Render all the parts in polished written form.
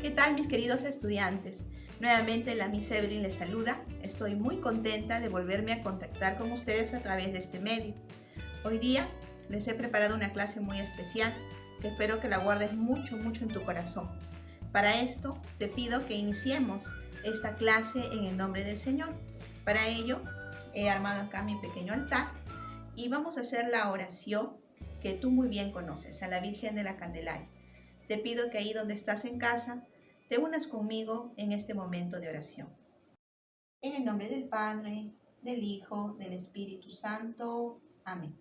¿Qué tal, mis queridos estudiantes? Nuevamente la Miss Evelyn les saluda. Estoy muy contenta de volverme a contactar con ustedes a través de este medio. Hoy día les he preparado una clase muy especial que espero que la guardes mucho en tu corazón. Para esto te pido que iniciemos esta clase en el nombre del Señor. Para ello he armado acá mi pequeño altar y vamos a hacer la oración que tú muy bien conoces, a la Virgen de la Candelaria. Te pido que ahí donde estás en casa, te unas conmigo en este momento de oración. En el nombre del Padre, del Hijo, del Espíritu Santo. Amén.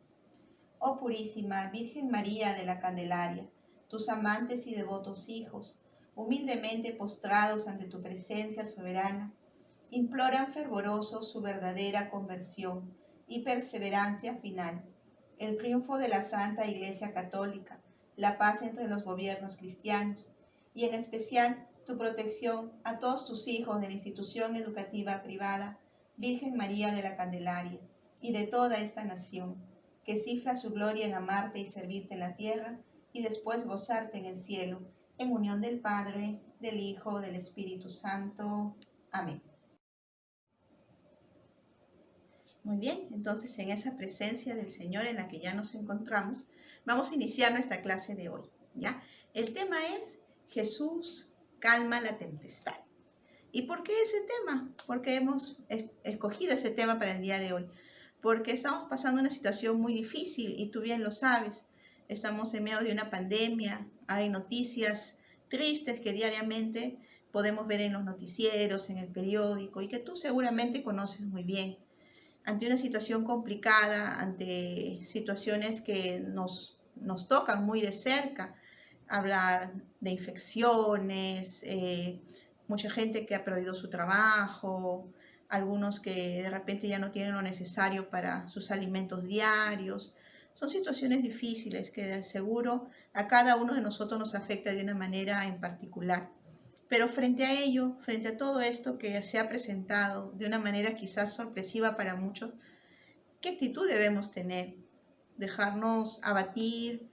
Oh purísima Virgen María de la Candelaria, tus amantes y devotos hijos, humildemente postrados ante tu presencia soberana, imploran fervorosos su verdadera conversión y perseverancia final, el triunfo de la Santa Iglesia Católica, la paz entre los gobiernos cristianos y en especial tu protección a todos tus hijos de la institución educativa privada Virgen María de la Candelaria y de toda esta nación, que cifra su gloria en amarte y servirte en la tierra y después gozarte en el cielo, en unión del Padre, del Hijo, del Espíritu Santo. Amén. Muy bien, entonces en esa presencia del Señor en la que ya nos encontramos, vamos a iniciar nuestra clase de hoy, ¿ya? El tema es Jesús calma la tempestad. ¿Y por qué ese tema? Porque hemos escogido ese tema para el día de hoy. Porque estamos pasando una situación muy difícil y tú bien lo sabes. Estamos en medio de una pandemia, hay noticias tristes que diariamente podemos ver en los noticieros, en el periódico y que tú seguramente conoces muy bien. Ante una situación complicada, ante situaciones que nos tocan muy de cerca, hablar de infecciones, mucha gente que ha perdido su trabajo, algunos que de repente ya no tienen lo necesario para sus alimentos diarios. Son situaciones difíciles que de seguro a cada uno de nosotros nos afecta de una manera en particular. Pero frente a ello, frente a todo esto que se ha presentado de una manera quizás sorpresiva para muchos, ¿qué actitud debemos tener? ¿Dejarnos abatir?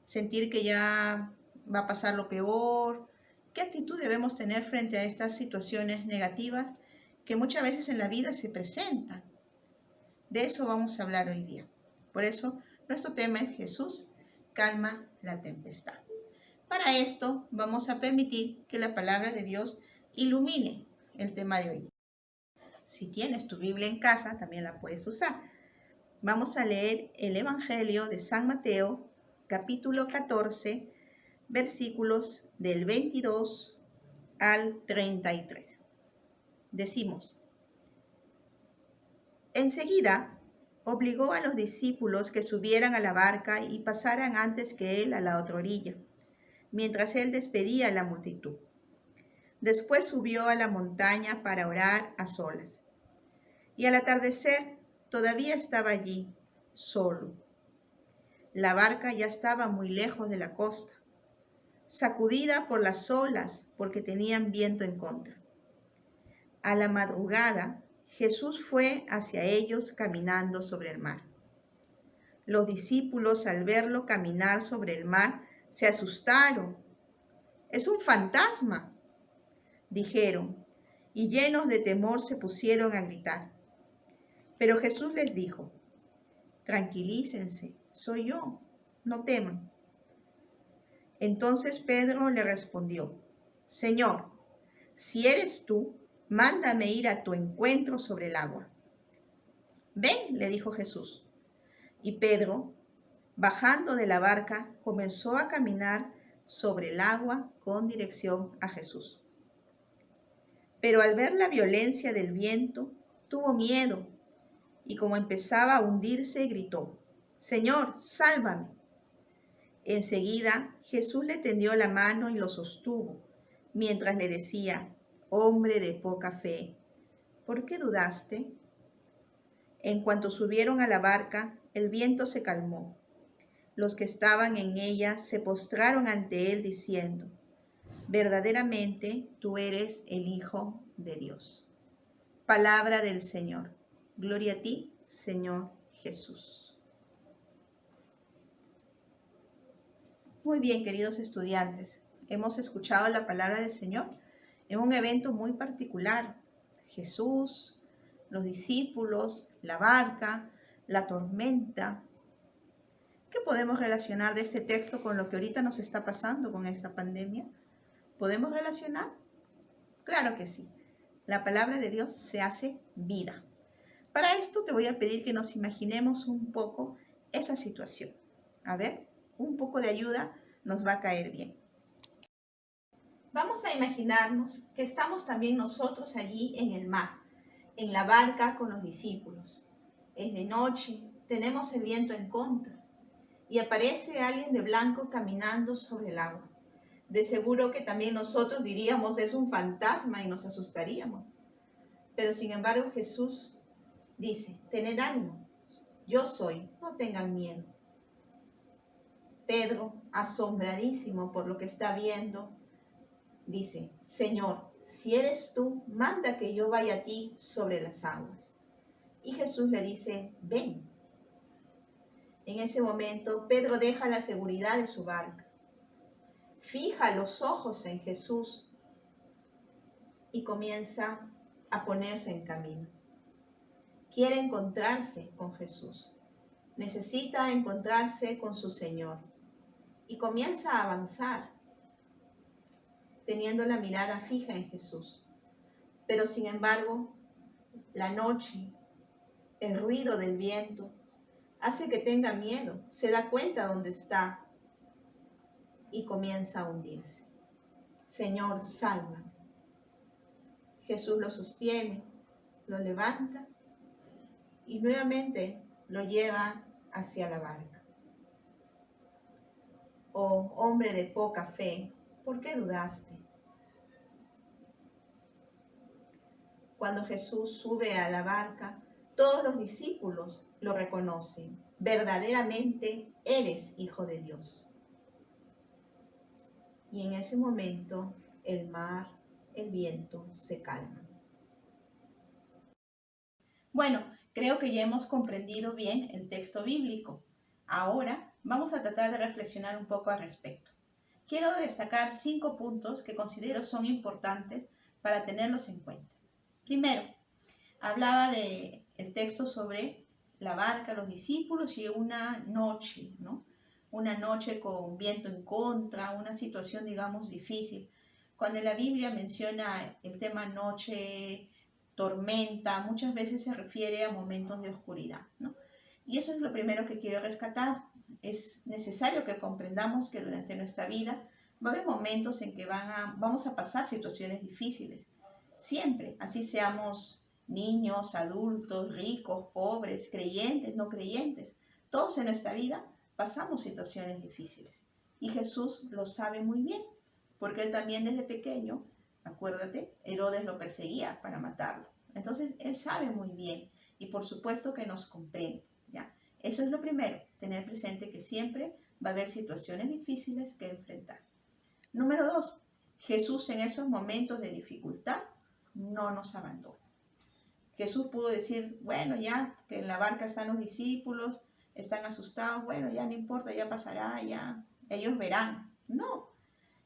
¿Sentir que ya va a pasar lo peor? ¿Qué actitud debemos tener frente a estas situaciones negativas que muchas veces en la vida se presentan? De eso vamos a hablar hoy día. Por eso, nuestro tema es Jesús calma la tempestad. Para esto vamos a permitir que la palabra de Dios ilumine el tema de hoy. Si tienes tu Biblia en casa, también la puedes usar. Vamos a leer el Evangelio de San Mateo, capítulo 14, versículos del 22 al 33. Decimos: enseguida obligó a los discípulos que subieran a la barca y pasaran antes que él a la otra orilla, mientras él despedía a la multitud. Después subió a la montaña para orar a solas. Y al atardecer todavía estaba allí, solo. La barca ya estaba muy lejos de la costa, sacudida por las olas porque tenían viento en contra. A la madrugada, Jesús fue hacia ellos caminando sobre el mar. Los discípulos, al verlo caminar sobre el mar, se asustaron. «¡Es un fantasma!», dijeron, y llenos de temor se pusieron a gritar. Pero Jesús les dijo: «Tranquilícense, soy yo, no teman». Entonces Pedro le respondió: «Señor, si eres tú, mándame ir a tu encuentro sobre el agua». «Ven», le dijo Jesús. Y Pedro, bajando de la barca, comenzó a caminar sobre el agua con dirección a Jesús. Pero al ver la violencia del viento, tuvo miedo y como empezaba a hundirse, gritó: «Señor, sálvame». Enseguida Jesús le tendió la mano y lo sostuvo, mientras le decía: «Hombre de poca fe, ¿por qué dudaste?». En cuanto subieron a la barca, el viento se calmó. Los que estaban en ella se postraron ante él diciendo: «Verdaderamente tú eres el Hijo de Dios». Palabra del Señor. Gloria a ti, Señor Jesús. Muy bien, queridos estudiantes. hemos escuchado la palabra del Señor en un evento muy particular. Jesús, los discípulos, la barca, la tormenta. ¿Qué podemos relacionar de este texto con lo que ahorita nos está pasando con esta pandemia? ¿Podemos relacionar? Claro que sí. La palabra de Dios se hace vida. Para esto te voy a pedir que nos imaginemos un poco esa situación. A ver, un poco de ayuda nos va a caer bien. Vamos a imaginarnos que estamos también nosotros allí en el mar, en la barca con los discípulos. Es de noche, tenemos el viento en contra y aparece alguien de blanco caminando sobre el agua. De seguro que también nosotros diríamos es un fantasma y nos asustaríamos. Pero sin embargo Jesús dice, tened ánimo, yo soy, no tengan miedo. Pedro, asombradísimo por lo que está viendo, dice, Señor, si eres tú, manda que yo vaya a ti sobre las aguas. Y Jesús le dice, ven. En ese momento, Pedro deja la seguridad de su barca, fija los ojos en Jesús y comienza a ponerse en camino. Quiere encontrarse con Jesús, necesita encontrarse con su Señor y comienza a avanzar, teniendo la mirada fija en Jesús. Pero sin embargo, la noche, el ruido del viento, hace que tenga miedo, se da cuenta dónde está y comienza a hundirse. Señor, sálvame. Jesús lo sostiene, lo levanta y nuevamente lo lleva hacia la barca. Oh, hombre de poca fe, ¿por qué dudaste? Cuando Jesús sube a la barca, todos los discípulos lo reconocen. Verdaderamente eres Hijo de Dios. Y en ese momento el mar, el viento se calman. Bueno, creo que ya hemos comprendido bien el texto bíblico. Ahora vamos a tratar de reflexionar un poco al respecto. Quiero destacar 5 puntos que considero son importantes para tenerlos en cuenta. Primero, hablaba del texto sobre la barca, los discípulos y una noche, ¿no? Una noche con viento en contra, una situación, digamos, difícil. Cuando la Biblia menciona el tema noche, tormenta, muchas veces se refiere a momentos de oscuridad, ¿no? Y eso es lo primero que quiero rescatar. Es necesario que comprendamos que durante nuestra vida va a haber momentos en que vamos a pasar situaciones difíciles. Siempre, así seamos niños, adultos, ricos, pobres, creyentes, no creyentes. Todos en nuestra vida pasamos situaciones difíciles. Y Jesús lo sabe muy bien, porque él también desde pequeño, acuérdate, Herodes lo perseguía para matarlo. Entonces, él sabe muy bien y por supuesto que nos comprende, ¿ya? Eso es lo primero, tener presente que siempre va a haber situaciones difíciles que enfrentar. Número 2, Jesús en esos momentos de dificultad no nos abandona. Jesús pudo decir, bueno, ya que en la barca están los discípulos, están asustados, bueno, ya no importa, ya pasará, ya ellos verán. No,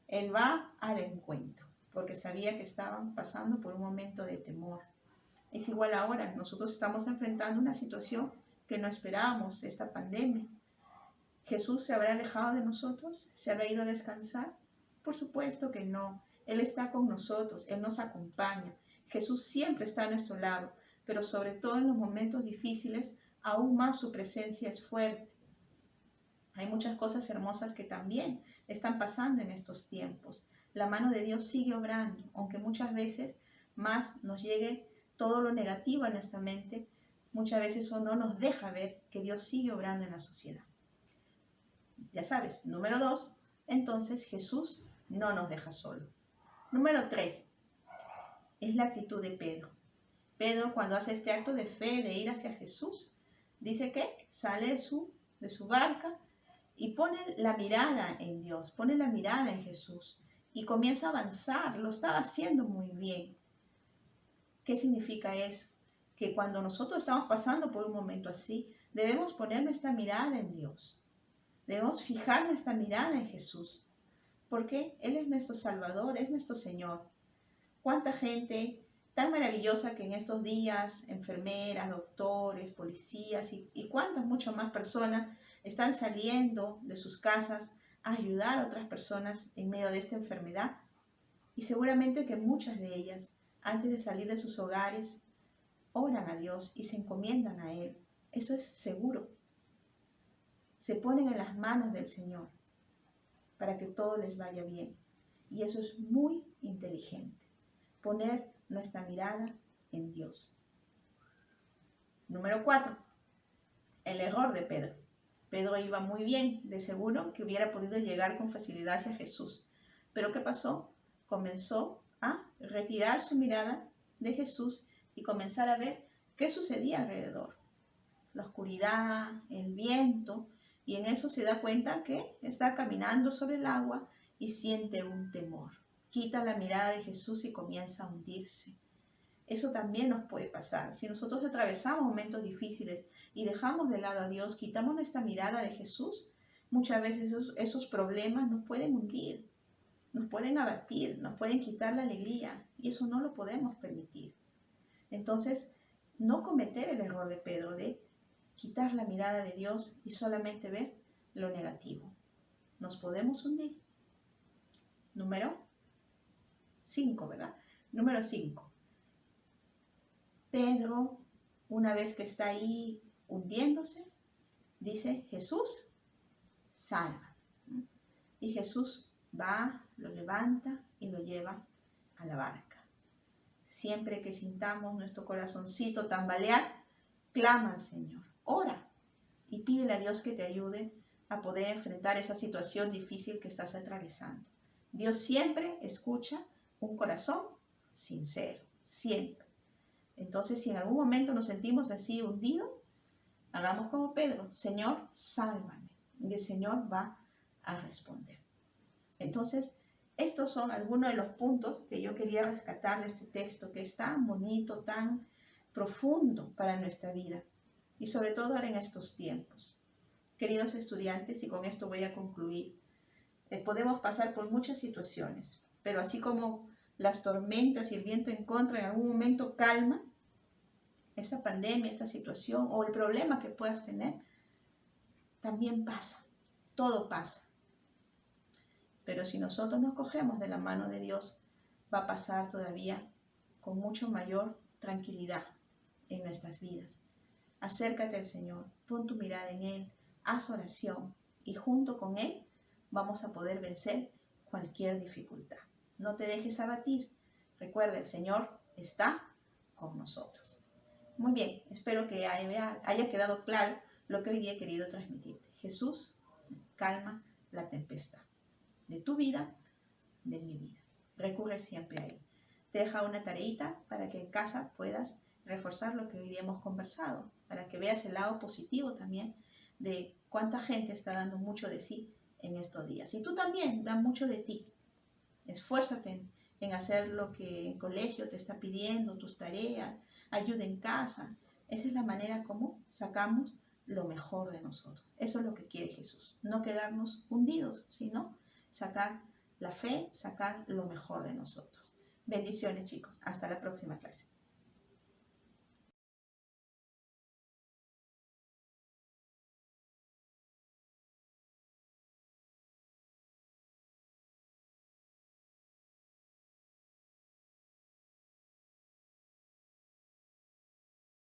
él va al encuentro, porque sabía que estaban pasando por un momento de temor. Es igual ahora, nosotros estamos enfrentando una situación que no esperábamos, esta pandemia. ¿Jesús se habrá alejado de nosotros? ¿Se habrá ido a descansar? Por supuesto que no. Él está con nosotros, Él nos acompaña. Jesús siempre está a nuestro lado, pero sobre todo en los momentos difíciles, aún más su presencia es fuerte. Hay muchas cosas hermosas que también están pasando en estos tiempos. La mano de Dios sigue obrando, aunque muchas veces más nos llegue todo lo negativo a nuestra mente, muchas veces eso no nos deja ver que Dios sigue obrando en la sociedad. Ya sabes, número 2, entonces Jesús no nos deja solo. Número 3, es la actitud de Pedro. Pedro, cuando hace este acto de fe, de ir hacia Jesús, dice que sale de su barca y pone la mirada en Dios, pone la mirada en Jesús y comienza a avanzar. Lo estaba haciendo muy bien. ¿Qué significa eso? Que cuando nosotros estamos pasando por un momento así, debemos poner nuestra mirada en Dios. Debemos fijar nuestra mirada en Jesús. porque Él es nuestro Salvador, es nuestro Señor. Cuánta gente tan maravillosa que en estos días, enfermeras, doctores, policías y cuántas muchas más personas están saliendo de sus casas a ayudar a otras personas en medio de esta enfermedad. Y seguramente que muchas de ellas, antes de salir de sus hogares, oran a Dios y se encomiendan a Él. Eso es seguro. Se ponen en las manos del Señor para que todo les vaya bien. Y eso es muy inteligente. Poner nuestra mirada en Dios. Número 4. El error de Pedro. Pedro iba muy bien, de seguro que hubiera podido llegar con facilidad hacia Jesús. Pero ¿qué pasó? Comenzó a retirar su mirada de Jesús y comenzar a ver qué sucedía alrededor. La oscuridad, el viento, y en eso se da cuenta que está caminando sobre el agua y siente un temor. Quita la mirada de Jesús y comienza a hundirse. Eso también nos puede pasar. Si nosotros atravesamos momentos difíciles y dejamos de lado a Dios, quitamos nuestra mirada de Jesús, muchas veces esos problemas nos pueden hundir, nos pueden abatir, nos pueden quitar la alegría y eso no lo podemos permitir. Entonces, no cometer el error de Pedro de quitar la mirada de Dios y solamente ver lo negativo. Nos podemos hundir. Número 5, ¿verdad? Número 5. Pedro, una vez que está ahí hundiéndose, dice, Jesús, salva. Y Jesús va, lo levanta y lo lleva a la barca. Siempre que sintamos nuestro corazoncito tambalear, clama al Señor, ora y pídele a Dios que te ayude a poder enfrentar esa situación difícil que estás atravesando. Dios siempre escucha un corazón sincero, siempre. Entonces, si en algún momento nos sentimos así hundidos, hagamos como Pedro, Señor, sálvame. Y el Señor va a responder. Entonces, estos son algunos de los puntos que yo quería rescatar de este texto, que es tan bonito, tan profundo para nuestra vida. Y sobre todo ahora en estos tiempos. Queridos estudiantes, y con esto voy a concluir, podemos pasar por muchas situaciones, pero así como las tormentas y el viento en contra en algún momento calma, esta pandemia, esta situación o el problema que puedas tener, también pasa, todo pasa. Pero si nosotros nos cogemos de la mano de Dios, va a pasar todavía con mucho mayor tranquilidad en nuestras vidas. Acércate al Señor, pon tu mirada en Él, haz oración y junto con Él vamos a poder vencer cualquier dificultad. No te dejes abatir. Recuerda, el Señor está con nosotros. Muy bien, espero que haya quedado claro lo que hoy día he querido transmitirte. Jesús calma la tempestad de tu vida, de mi vida. Recurre siempre a Él. Te deja una tareita para que en casa puedas reforzar lo que hoy día hemos conversado, para que veas el lado positivo también de cuánta gente está dando mucho de sí en estos días. Y tú también da mucho de ti. Esfuérzate en hacer lo que el colegio te está pidiendo, tus tareas, ayuda en casa. Esa es la manera como sacamos lo mejor de nosotros. Eso es lo que quiere Jesús. No quedarnos hundidos, sino sacar la fe, sacar lo mejor de nosotros. Bendiciones, chicos. Hasta la próxima clase.